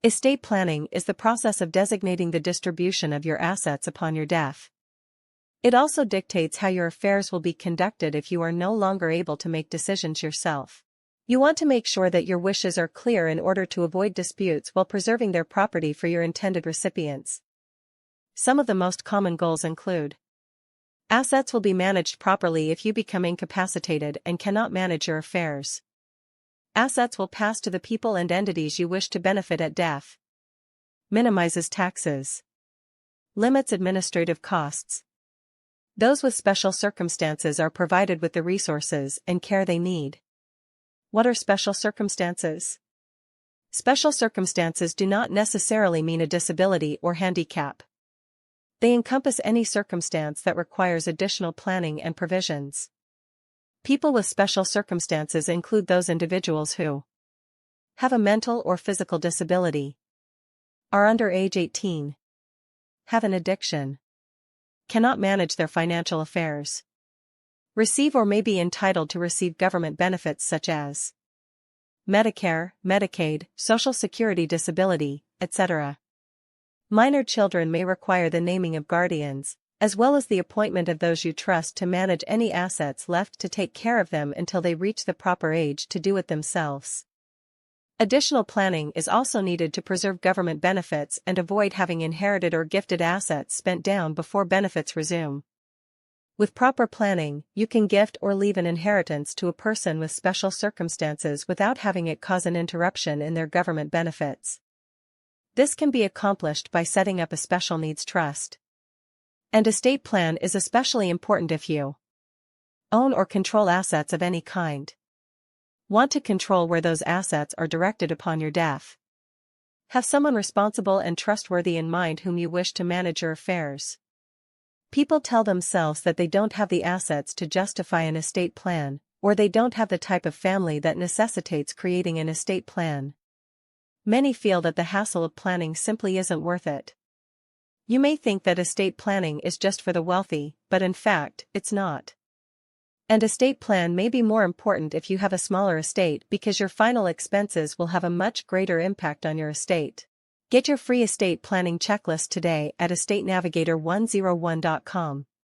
Estate planning is the process of designating the distribution of your assets upon your death. It also dictates how your affairs will be conducted if you are no longer able to make decisions yourself. You want to make sure that your wishes are clear in order to avoid disputes while preserving their property for your intended recipients. Some of the most common goals include: assets will be managed properly if you become incapacitated and cannot manage your affairs. Assets will pass to the people and entities you wish to benefit at death. Minimizes taxes. Limits administrative costs. Those with special circumstances are provided with the resources and care they need. What are special circumstances? Special circumstances do not necessarily mean a disability or handicap. They encompass any circumstance that requires additional planning and provisions. People with special circumstances include those individuals who have a mental or physical disability, are under age 18, have an addiction, cannot manage their financial affairs, receive or may be entitled to receive government benefits such as Medicare, Medicaid, Social Security disability, etc. Minor children may require the naming of guardians, as well as the appointment of those you trust to manage any assets left to take care of them until they reach the proper age to do it themselves. Additional planning is also needed to preserve government benefits and avoid having inherited or gifted assets spent down before benefits resume. With proper planning, you can gift or leave an inheritance to a person with special circumstances without having it cause an interruption in their government benefits. This can be accomplished by setting up a special needs trust. An estate plan is especially important if you own or control assets of any kind. Want to control where those assets are directed upon your death. Have someone responsible and trustworthy in mind whom you wish to manage your affairs. People tell themselves that they don't have the assets to justify an estate plan, or they don't have the type of family that necessitates creating an estate plan. Many feel that the hassle of planning simply isn't worth it. You may think that estate planning is just for the wealthy, but in fact, it's not. An estate plan may be more important if you have a smaller estate because your final expenses will have a much greater impact on your estate. Get your free estate planning checklist today at estatenavigator101.com.